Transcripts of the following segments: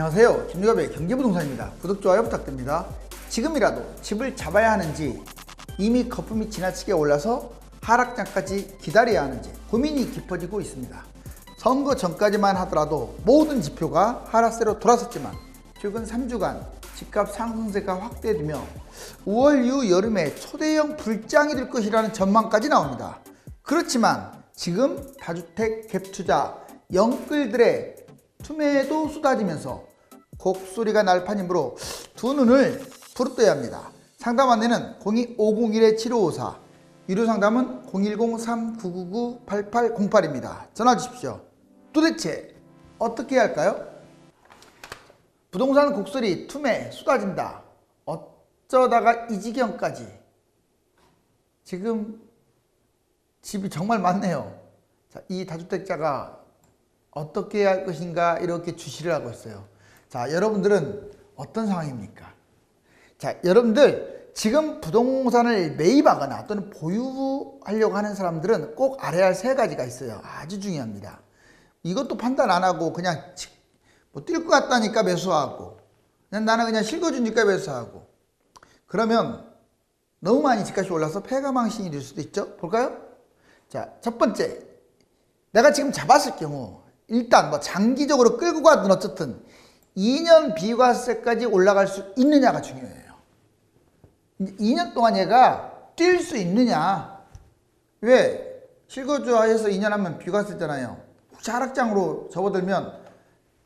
안녕하세요. 김유갑의 경제부동산입니다. 구독, 좋아요 부탁드립니다. 지금이라도 집을 잡아야 하는지, 이미 거품이 지나치게 올라서 하락장까지 기다려야 하는지 고민이 깊어지고 있습니다. 선거 전까지만 하더라도 모든 지표가 하락세로 돌아섰지만 최근 3주간 집값 상승세가 확대되며 5월 이후 여름에 초대형 불장이 될 것이라는 전망까지 나옵니다. 그렇지만 지금 다주택 갭투자 영끌들의 투매도 쏟아지면서 곡소리가 날 판이므로 두 눈을 부릅떠야 합니다. 상담 안내는 02-501-7554, 유료 상담은 010-3999-8808입니다. 전화 주십시오. 도대체 어떻게 해야 할까요? 부동산 곡소리, 투매 쏟아진다. 어쩌다가 이 지경까지. 지금 집이 정말 많네요. 자, 이 다주택자가 어떻게 해야 할 것인가 이렇게 주시를 하고 있어요. 자, 여러분들은 어떤 상황입니까? 자, 여러분들 지금 부동산을 매입하거나 또는 보유하려고 하는 사람들은 꼭 알아야 할 세 가지가 있어요. 아주 중요합니다. 이것도 판단 안 하고 그냥 뭐 뛸 것 같다니까 매수하고, 그냥 나는 그냥 실거주니까 매수하고, 그러면 너무 많이 집값이 올라서 패가망신이 될 수도 있죠. 볼까요? 자, 첫 번째, 내가 지금 잡았을 경우 일단 뭐 장기적으로 끌고 가든 어쨌든 2년 비과세까지 올라갈 수 있느냐가 중요해요. 2년 동안 얘가 뛸 수 있느냐. 왜? 실거주화해서 2년 하면 비과세잖아요. 혹시 하락장으로 접어들면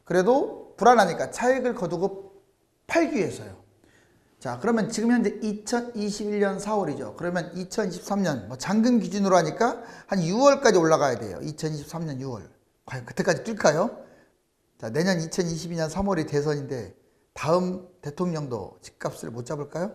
그래도 불안하니까 차익을 거두고 팔기 위해서요. 자, 그러면 지금 현재 2021년 4월이죠. 그러면 2023년 뭐 잔금 기준으로 하니까 한 6월까지 올라가야 돼요. 2023년 6월. 과연 그때까지 뛸까요? 자, 내년 2022년 3월이 대선인데 다음 대통령도 집값을 못 잡을까요?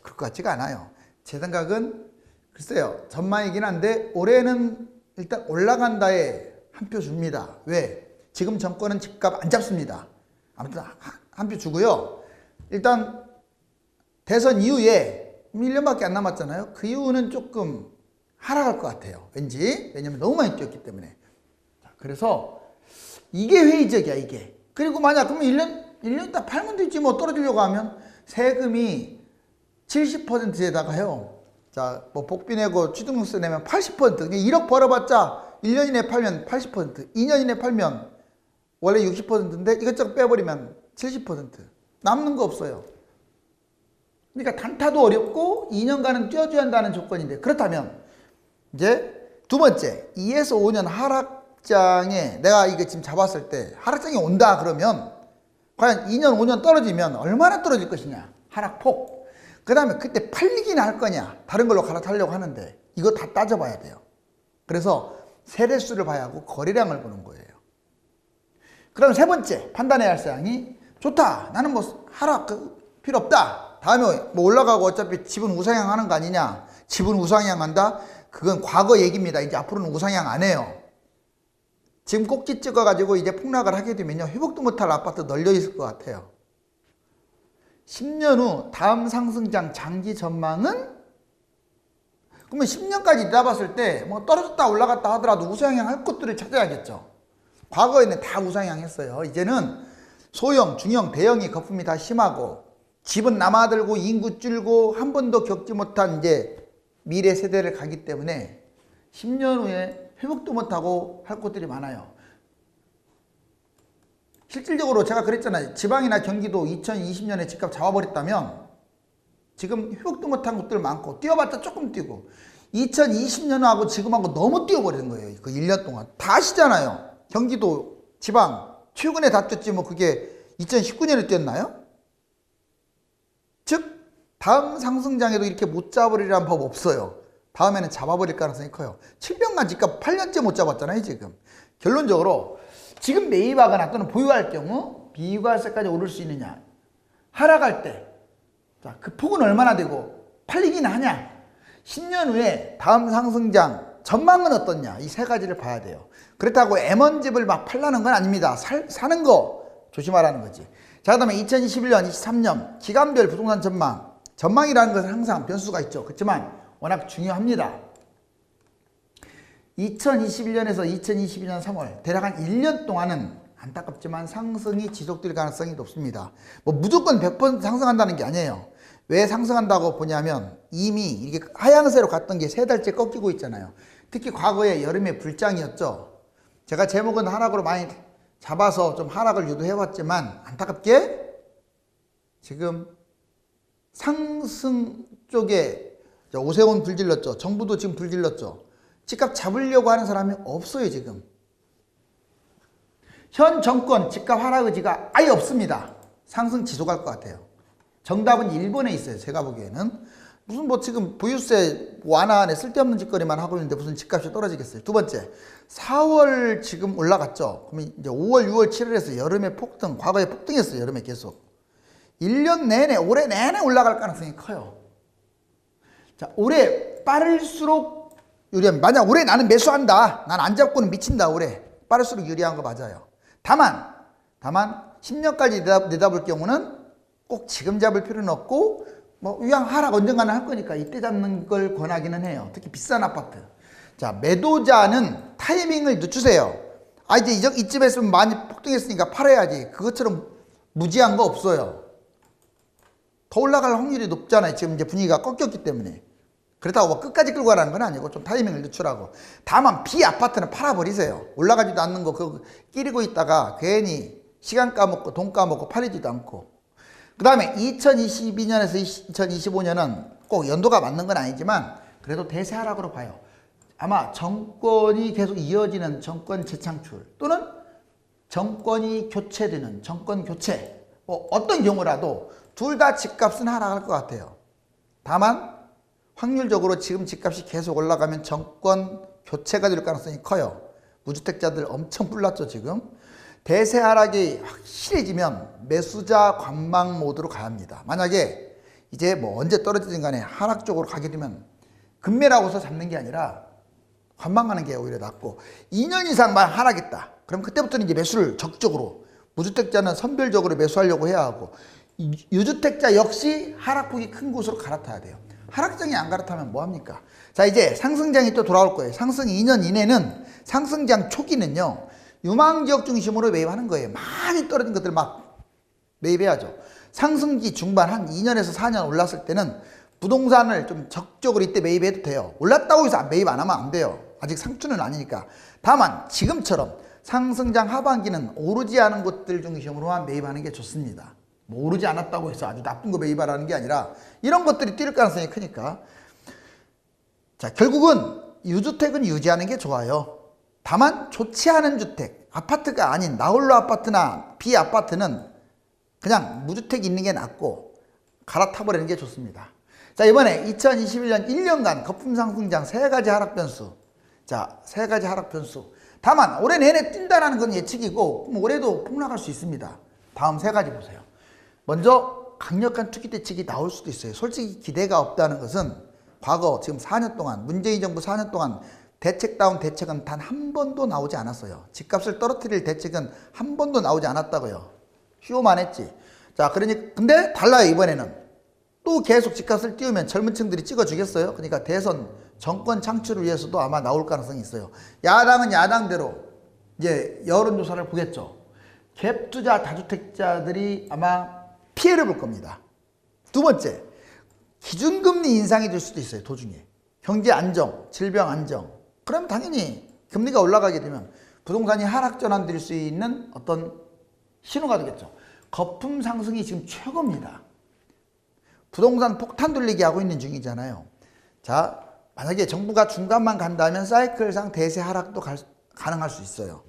그럴 것 같지가 않아요. 제 생각은 글쎄요, 전망이긴 한데 올해는 일단 올라간다에 한 표 줍니다. 왜? 지금 정권은 집값 안 잡습니다. 아무튼 한 표 주고요. 일단 대선 이후에 1년밖에 안 남았잖아요. 그 이후는 조금 하락할 것 같아요. 왠지. 왜냐면 너무 많이 뛰었기 때문에. 그래서 이게 회의적이야, 이게. 그리고 만약 그러면 1년 있다 팔면 되지 뭐, 떨어지려고 하면 세금이 70%에다가요. 자, 뭐 복비 내고 취득세 내면 80%. 그냥 1억 벌어봤자 1년 이내 팔면 80%, 2년 이내 팔면 원래 60%인데 이것저것 빼버리면 70%. 남는 거 없어요. 그러니까 단타도 어렵고 2년간은 뛰어줘야 한다는 조건인데, 그렇다면 이제 두 번째, 2에서 5년 하락장에 내가 이게 지금 잡았을 때 하락장이 온다 그러면 과연 2년 5년 떨어지면 얼마나 떨어질 것이냐, 하락폭. 그 다음에 그때 팔리기나 할 거냐, 다른 걸로 갈아타려고 하는데 이거 다 따져봐야 돼요. 그래서 세대수를 봐야 하고 거래량을 보는 거예요. 그럼 세 번째 판단해야 할 사항이, 좋다, 나는 뭐 하락 필요 없다, 다음에 뭐 올라가고 어차피 집은 우상향 하는 거 아니냐. 집은 우상향 한다? 그건 과거 얘기입니다. 이제 앞으로는 우상향 안 해요. 지금 꼭지 찍어가지고 이제 폭락을 하게 되면요, 회복도 못할 아파트 널려 있을 것 같아요. 10년 후 다음 상승장 장기 전망은? 그러면 10년까지 잡았을 때 뭐 떨어졌다 올라갔다 하더라도 우상향 할 것들을 찾아야겠죠. 과거에는 다 우상향 했어요. 이제는 소형, 중형, 대형이 거품이 다 심하고 집은 남아들고 인구 줄고 한 번도 겪지 못한 이제 미래 세대를 가기 때문에 10년 후에 회복도 못하고 할 것들이 많아요. 실질적으로 제가 그랬잖아요. 지방이나 경기도 2020년에 집값 잡아버렸다면 지금 회복도 못한 것들 많고, 뛰어봤자 조금 뛰고, 2020년하고 지금하고 너무 뛰어버리는 거예요. 그 1년 동안 다 아시잖아요. 경기도, 지방, 최근에 다 뛰었지 뭐 그게 2019년에 뛰었나요? 즉 다음 상승장에도 이렇게 못 잡으리라는 법 없어요. 다음에는 잡아버릴 가능성이 커요. 7년간 집값 8년째 못 잡았잖아요. 지금 결론적으로 지금 매입하거나 또는 보유할 경우 비과세까지 오를 수 있느냐, 하락할 때 자, 그 폭은 얼마나 되고 팔리긴 하냐, 10년 후에 다음 상승장 전망은 어떻냐, 이 세 가지를 봐야 돼요. 그렇다고 M1 집을 막 팔라는 건 아닙니다. 사는 거 조심하라는 거지. 자, 그 다음에 2021년, 23년 기간별 부동산 전망이라는 것은 항상 변수가 있죠. 그렇지만 워낙 중요합니다. 2021년에서 2022년 3월 대략 한 1년 동안은 안타깝지만 상승이 지속될 가능성이 높습니다. 뭐 무조건 100% 상승한다는 게 아니에요. 왜 상승한다고 보냐면 이미 이게 하향세로 갔던 게 3달째 꺾이고 있잖아요. 특히 과거에 여름에 불장이었죠. 제가 제목은 하락으로 많이 잡아서 좀 하락을 유도해왔지만 안타깝게 지금 상승 쪽에 오세훈 불질렀죠. 정부도 지금 불질렀죠. 집값 잡으려고 하는 사람이 없어요. 지금 현 정권 집값 하락 의지가 아예 없습니다. 상승 지속할 것 같아요. 정답은 1번에 있어요. 제가 보기에는 무슨 뭐 지금 보유세 완화안에 쓸데없는 짓거리만 하고 있는데 무슨 집값이 떨어지겠어요. 두 번째, 4월 지금 올라갔죠. 그러면 이제 5월, 6월, 7월에서 여름에 폭등, 과거에 폭등했어요. 여름에 계속 1년 내내, 올해 내내 올라갈 가능성이 커요. 자, 올해 빠를수록 유리합니다. 만약 올해 나는 매수한다, 난 안 잡고는 미친다, 올해 빠를수록 유리한 거 맞아요. 다만 10년까지 내다볼 경우는 꼭 지금 잡을 필요는 없고 뭐 이왕 하락 언젠가는 할 거니까 이때 잡는 걸 권하기는 해요. 특히 비싼 아파트. 자, 매도자는 타이밍을 늦추세요. 아, 이제 이쯤 했으면 많이 폭등했으니까 팔아야지. 그것처럼 무지한 거 없어요. 더 올라갈 확률이 높잖아요. 지금 이제 분위기가 꺾였기 때문에. 그렇다고 뭐 끝까지 끌고 가라는 건 아니고 좀 타이밍을 늦추라고. 다만 비아파트는 팔아버리세요. 올라가지도 않는 거 그거 끼리고 있다가 괜히 시간 까먹고 돈 까먹고 팔리지도 않고. 그 다음에 2022년에서 2025년은 꼭 연도가 맞는 건 아니지만 그래도 대세 하락으로 봐요. 아마 정권이 계속 이어지는 정권 재창출 또는 정권이 교체되는 정권 교체, 뭐 어떤 경우라도 둘 다 집값은 하락할 것 같아요. 다만 확률적으로 지금 집값이 계속 올라가면 정권 교체가 될 가능성이 커요. 무주택자들 엄청 불났죠 지금. 대세 하락이 확실해지면 매수자 관망 모드로 가야 합니다. 만약에 이제 뭐 언제 떨어지든 간에 하락 쪽으로 가게 되면 급매라고서 잡는 게 아니라 관망하는 게 오히려 낫고, 2년 이상만 하락했다 그럼 그때부터는 이제 매수를 적극적으로, 무주택자는 선별적으로 매수하려고 해야 하고, 유주택자 역시 하락폭이 큰 곳으로 갈아타야 돼요. 하락장이 안 갈아타면 뭐합니까? 자, 이제 상승장이 또 돌아올 거예요. 상승 2년 이내는, 상승장 초기는요 유망지역 중심으로 매입하는 거예요. 많이 떨어진 것들 막 매입해야죠. 상승기 중반 한 2년에서 4년 올랐을 때는 부동산을 좀 적극적으로 이때 매입해도 돼요. 올랐다고 해서 매입 안 하면 안 돼요. 아직 상추는 아니니까. 다만 지금처럼 상승장 하반기는 오르지 않은 곳들 중심으로만 매입하는 게 좋습니다. 뭐 오르지 않았다고 해서 아주 나쁜 거 매입하라는 게 아니라 이런 것들이 뛸 가능성이 크니까. 자, 결국은 유주택은 유지하는 게 좋아요. 다만 좋지 않은 주택, 아파트가 아닌 나홀로 아파트나 비아파트는 그냥 무주택이 있는 게 낫고 갈아타버리는 게 좋습니다. 자, 이번에 2021년 1년간 거품 상승장 3가지 하락 변수. 자, 3가지 하락 변수. 다만 올해 내내 뛴다라는 건 예측이고 올해도 폭락할 수 있습니다. 다음 3가지 보세요. 먼저 강력한 투기 대책이 나올 수도 있어요. 솔직히 기대가 없다는 것은 과거 지금 4년 동안, 문재인 정부 4년 동안 대책다운 대책은 단 한 번도 나오지 않았어요. 집값을 떨어뜨릴 대책은 한 번도 나오지 않았다고요. 쇼만 했지. 자, 그러니 근데 달라요. 이번에는 또 계속 집값을 띄우면 젊은 층들이 찍어주겠어요. 그러니까 대선 정권 창출을 위해서도 아마 나올 가능성이 있어요. 야당은 야당대로 이제 여론조사를 보겠죠. 갭투자 다주택자들이 아마 피해를 볼 겁니다. 두 번째, 기준금리 인상이 될 수도 있어요. 도중에 경제 안정, 질병 안정. 그럼 당연히 금리가 올라가게 되면 부동산이 하락 전환될 수 있는 어떤 신호가 되겠죠. 거품 상승이 지금 최고입니다. 부동산 폭탄 돌리기 하고 있는 중이잖아요. 자, 만약에 정부가 중간만 간다면 사이클상 대세 하락도 가능할 수 있어요.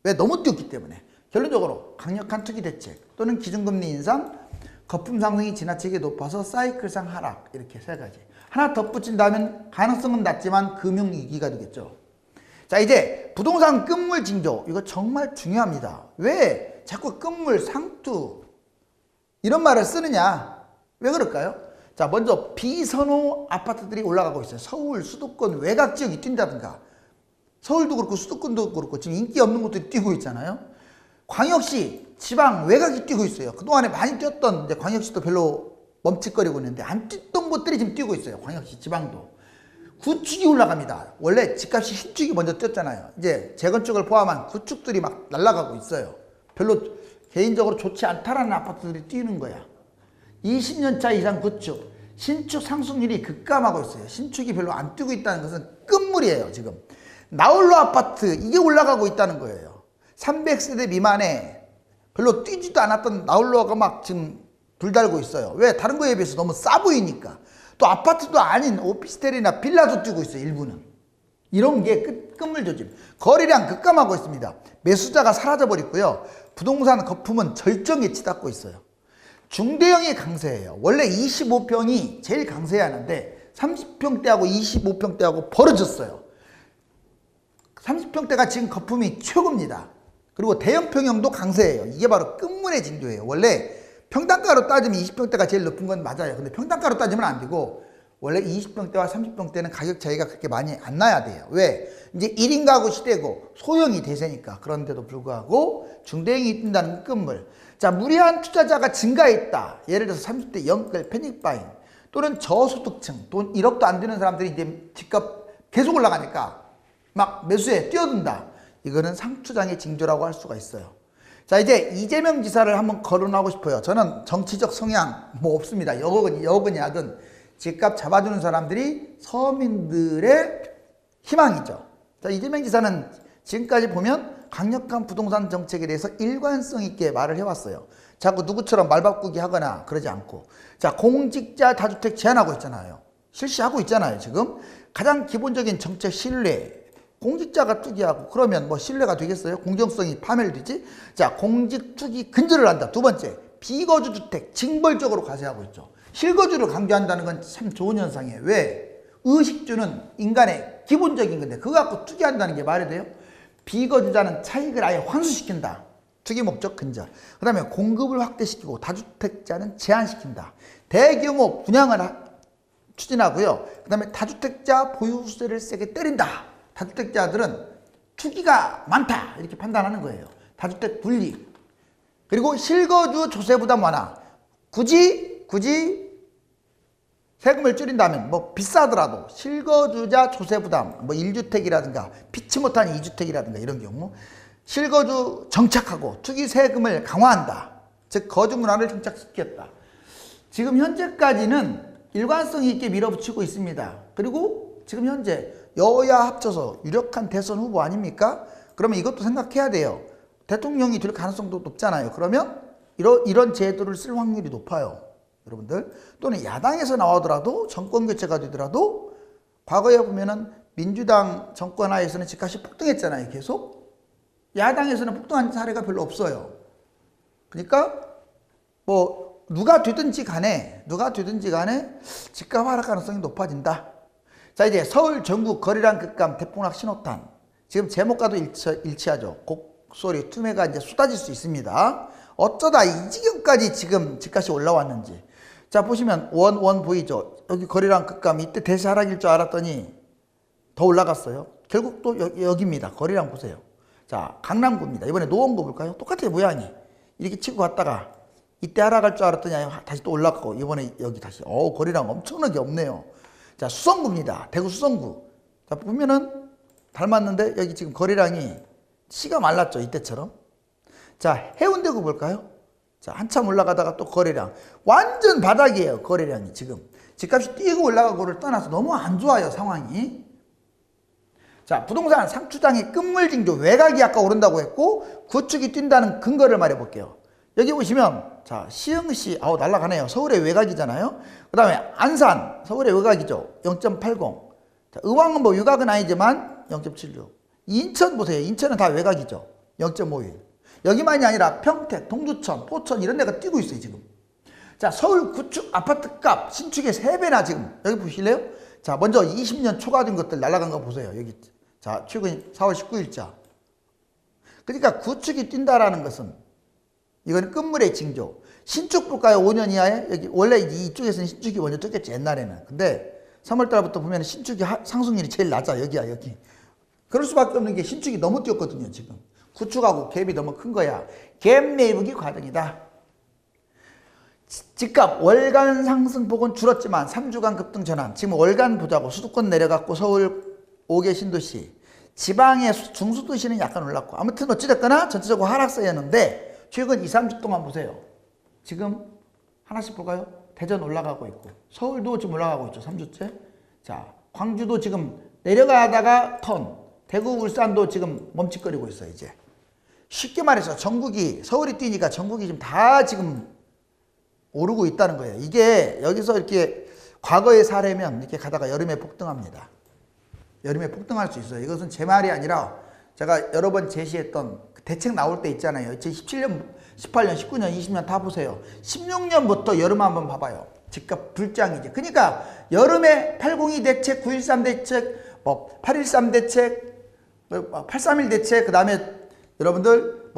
왜? 너무 뛰었기 때문에. 결론적으로 강력한 투기 대책 또는 기준금리 인상, 거품 상승이 지나치게 높아서 사이클상 하락, 이렇게 3가지. 하나 덧붙인다면 가능성은 낮지만 금융위기가 되겠죠. 자, 이제 부동산 끝물 징조, 이거 정말 중요합니다. 왜 자꾸 끝물, 상투 이런 말을 쓰느냐? 왜 그럴까요? 자, 먼저 비선호 아파트들이 올라가고 있어요. 서울, 수도권, 외곽 지역이 뛴다든가. 서울도 그렇고 수도권도 그렇고 지금 인기 없는 곳들이 뛰고 있잖아요. 광역시, 지방, 외곽이 뛰고 있어요. 그동안에 많이 뛰었던 이제 광역시도 별로 멈칫거리고 있는데 안 뛰던 곳들이 지금 뛰고 있어요. 광역시, 지방도. 구축이 올라갑니다. 원래 집값이 신축이 먼저 뛰었잖아요. 이제 재건축을 포함한 구축들이 막 날아가고 있어요. 별로 개인적으로 좋지 않다라는 아파트들이 뛰는 거야. 20년차 이상 구축, 신축 상승률이 급감하고 있어요. 신축이 별로 안 뛰고 있다는 것은 끝물이에요. 지금 나홀로 아파트 이게 올라가고 있다는 거예요. 300세대 미만에 별로 뛰지도 않았던 나홀로가 막 지금 불달고 있어요. 왜? 다른 거에 비해서 너무 싸 보이니까. 또 아파트도 아닌 오피스텔이나 빌라도 뛰고 있어요. 일부는. 이런 게 끝물 조짐. 거래량 급감하고 있습니다. 매수자가 사라져버리고요. 부동산 거품은 절정에 치닫고 있어요. 중대형이 강세예요. 원래 25평이 제일 강세해야 하는데 30평대하고 25평대하고 벌어졌어요. 30평대가 지금 거품이 최고입니다. 그리고 대형 평형도 강세예요. 이게 바로 끝물의 징조예요. 원래 평당가로 따지면 20평대가 제일 높은 건 맞아요. 근데 평당가로 따지면 안 되고 원래 20평대와 30평대는 가격 차이가 그렇게 많이 안 나야 돼요. 왜? 이제 1인 가구 시대고 소형이 대세니까. 그런데도 불구하고 중대형이 뜬다는 끝물. 자, 무리한 투자자가 증가했다. 예를 들어서 30대 영끌 패닉바잉 또는 저소득층 돈 1억도 안 되는 사람들이 이제 집값 계속 올라가니까 막 매수에 뛰어든다. 이거는 상투장의 징조라고 할 수가 있어요. 자, 이제 이재명 지사를 한번 거론하고 싶어요. 저는 정치적 성향 뭐 없습니다. 여건이 하든 집값 잡아주는 사람들이 서민들의 희망이죠. 자, 이재명 지사는 지금까지 보면 강력한 부동산 정책에 대해서 일관성 있게 말을 해왔어요. 자꾸 누구처럼 말 바꾸기 하거나 그러지 않고. 자, 공직자 다주택 제한하고 있잖아요. 실시하고 있잖아요. 지금 가장 기본적인 정책 신뢰. 공직자가 투기하고 그러면 뭐 신뢰가 되겠어요? 공정성이 파멸되지? 자, 공직 투기 근절을 한다. 두 번째, 비거주 주택 징벌적으로 과세하고 있죠. 실거주를 강조한다는 건 참 좋은 현상이에요. 왜? 의식주는 인간의 기본적인 건데 그거 갖고 투기한다는 게 말이 돼요? 비거주자는 차익을 아예 환수시킨다. 투기 목적 근절. 그 다음에 공급을 확대시키고 다주택자는 제한시킨다. 대규모 분양을 추진하고요. 그 다음에 다주택자 보유세를 세게 때린다. 다주택자들은 투기가 많다 이렇게 판단하는 거예요. 다주택 분리. 그리고 실거주 조세 부담 완화. 굳이 세금을 줄인다면 뭐 비싸더라도 실거주자 조세 부담 뭐 1주택이라든가 피치 못한 2주택이라든가 이런 경우 실거주 정착하고 투기 세금을 강화한다. 즉 거주 문화를 정착시켰다. 지금 현재까지는 일관성 있게 밀어붙이고 있습니다. 그리고 지금 현재 여야 합쳐서 유력한 대선 후보 아닙니까? 그러면 이것도 생각해야 돼요. 대통령이 될 가능성도 높잖아요. 그러면 이런 제도를 쓸 확률이 높아요. 여러분들. 또는 야당에서 나오더라도 정권 교체가 되더라도 과거에 보면은 민주당 정권 하에서는 집값이 폭등했잖아요. 계속. 야당에서는 폭등한 사례가 별로 없어요. 그러니까 뭐 누가 되든지 간에 집값 하락 가능성이 높아진다. 자, 이제 서울 전국 거래량 급감 대폭락 신호탄. 지금 제목과도 일치하죠. 곡소리 투매가 이제 쏟아질 수 있습니다. 어쩌다 이 지경까지 지금 집값이 올라왔는지. 자, 보시면 원 보이죠? 여기 거래량 급감 이때 대세 하락일 줄 알았더니 더 올라갔어요. 결국 또 여기입니다. 거래량 보세요. 자, 강남구입니다. 이번에 노원구 볼까요? 똑같아요. 모양이. 이렇게 치고 갔다가 이때 하락할 줄 알았더니 다시 또 올라가고 이번에 여기 다시 거래량 엄청나게 없네요. 자, 수성구입니다. 대구 수성구. 자, 보면은 닮았는데 여기 지금 거래량이 씨가 말랐죠. 이때처럼. 자, 해운대구 볼까요? 자, 한참 올라가다가 또 거래량. 완전 바닥이에요. 거래량이 지금. 집값이 뛰고 올라가고를 떠나서 너무 안 좋아요. 상황이. 자, 부동산 상투장의 끝물징조 외곽이 아까 오른다고 했고 구축이 뛴다는 근거를 말해 볼게요. 여기 보시면 자, 시흥시 날라가네요. 서울의 외곽이잖아요. 그 다음에 안산 서울의 외곽이죠. 0.80. 자, 의왕은 뭐 외곽은 아니지만 0.76. 인천 보세요. 인천은 다 외곽이죠. 0.51. 여기만이 아니라 평택, 동두천, 포천 이런 데가 뛰고 있어요. 지금. 자, 서울 구축 아파트 값 신축의 3배나 지금. 여기 보실래요? 자, 먼저 20년 초과된 것들 날아간 거 보세요. 여기. 자, 최근 4월 19일자. 그러니까 구축이 뛴다라는 것은 이건 끝물의 징조. 신축 볼까요? 5년 이하에? 여기 원래 이쪽에서는 신축이 먼저 뛰겠지. 옛날에는. 근데 3월달부터 보면 신축이 상승률이 제일 낮아. 여기야 여기. 그럴 수밖에 없는 게 신축이 너무 뛰었거든요. 지금. 구축하고 갭이 너무 큰 거야. 갭 매입이 과정이다. 집값 월간 상승폭은 줄었지만 3주간 급등 전환. 지금 월간 보자고 수도권 내려갔고 서울 5개 신도시, 지방의 중수도시는 약간 올랐고, 아무튼 어찌됐거나 전체적으로 하락세였는데 최근 2, 3주 동안 보세요. 지금 하나씩 볼까요? 대전 올라가고 있고 서울도 지금 올라가고 있죠. 3주째. 자, 광주도 지금 내려가다가 턴, 대구, 울산도 지금 멈칫거리고 있어요. 이제 쉽게 말해서 전국이, 서울이 뛰니까 전국이 지금 다 지금 오르고 있다는 거예요. 이게 여기서 이렇게 과거의 사례면 이렇게 가다가 여름에 폭등합니다. 여름에 폭등할 수 있어요. 이것은 제 말이 아니라 제가 여러 번 제시했던 그 대책 나올 때 있잖아요. 2017년, 18년, 19년, 20년 다 보세요. 16년부터 여름 한번 봐봐요. 집값 불장이지. 그러니까 여름에 802 대책, 913 대책, 813 대책, 831 대책, 그 다음에 여러분들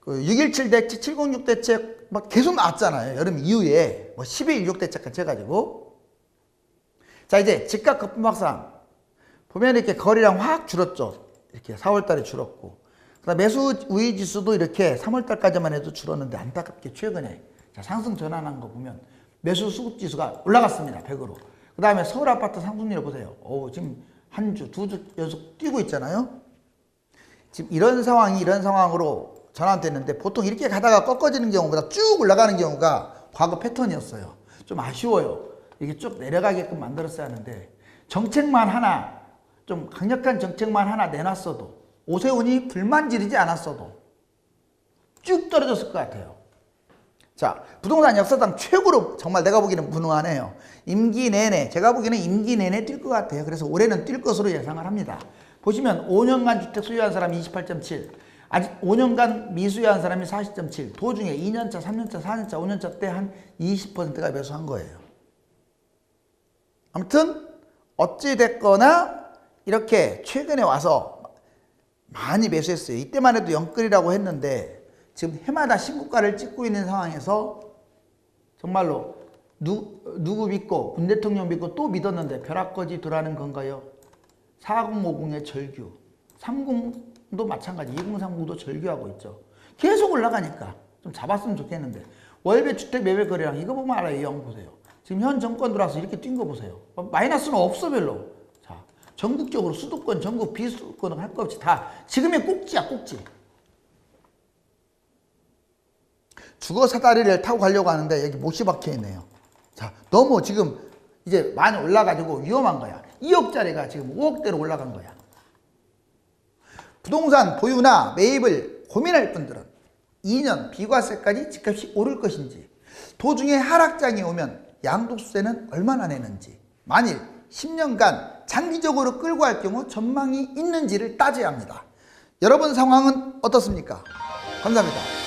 그 617 대책, 706 대책 막 계속 나왔잖아요. 여름 이후에 1216 대책까지 해가지고. 자, 이제 집값 급등박상 보면 이렇게 거래량 확 줄었죠. 이렇게 4월달에 줄었고, 그다음 매수 우위 지수도 이렇게 3월달까지만 해도 줄었는데 안타깝게 최근에 자, 상승 전환한 거 보면 매수 수급 지수가 올라갔습니다. 100으로. 그 다음에 서울 아파트 상승률 보세요. 지금 한 주, 두 주 연속 뛰고 있잖아요. 지금 이런 상황으로 전환됐는데 보통 이렇게 가다가 꺾어지는 경우보다 쭉 올라가는 경우가 과거 패턴이었어요. 좀 아쉬워요. 이게 쭉 내려가게끔 만들었어야 하는데 정책만 하나, 좀 강력한 정책만 하나 내놨어도, 오세훈이 불만 지르지 않았어도 쭉 떨어졌을 것 같아요. 자, 부동산 역사상 최고로 정말 내가 보기에는 무능하네요. 임기 내내, 제가 보기에는 임기 내내 뛸 것 같아요. 그래서 올해는 뛸 것으로 예상을 합니다. 보시면 5년간 주택 소유한 사람이 28.7, 아직 5년간 미수유한 사람이 40.7, 도중에 2년차, 3년차, 4년차, 5년차 때 한 20%가 매수한 거예요. 아무튼 어찌됐거나 이렇게 최근에 와서 많이 매수했어요. 이때만 해도 영끌이라고 했는데 지금 해마다 신고가를 찍고 있는 상황에서 정말로 누구 믿고, 문 대통령 믿고 또 믿었는데 벼락거지 도라는 건가요? 4050의 절규, 30도 마찬가지, 2030도 절규하고 있죠. 계속 올라가니까 좀 잡았으면 좋겠는데 월배 주택 매매 거래량 이거 보면 알아요. 이 영 보세요. 지금 현 정권 들어와서 이렇게 뛴 거 보세요. 마이너스는 없어 별로. 자, 전국적으로 수도권, 전국 비수도권은 할 거 없이 다 지금의 꼭지야, 꼭지. 주거 사다리를 타고 가려고 하는데 여기 못이 박혀 있네요. 자, 너무 지금 이제 많이 올라가지고 위험한 거야. 2억짜리가 지금 5억대로 올라간 거야. 부동산 보유나 매입을 고민할 분들은 2년 비과세까지 집값이 오를 것인지, 도중에 하락장이 오면 양도세는 얼마나 내는지, 만일 10년간 장기적으로 끌고 갈 경우 전망이 있는지를 따져야 합니다. 여러분 상황은 어떻습니까? 감사합니다.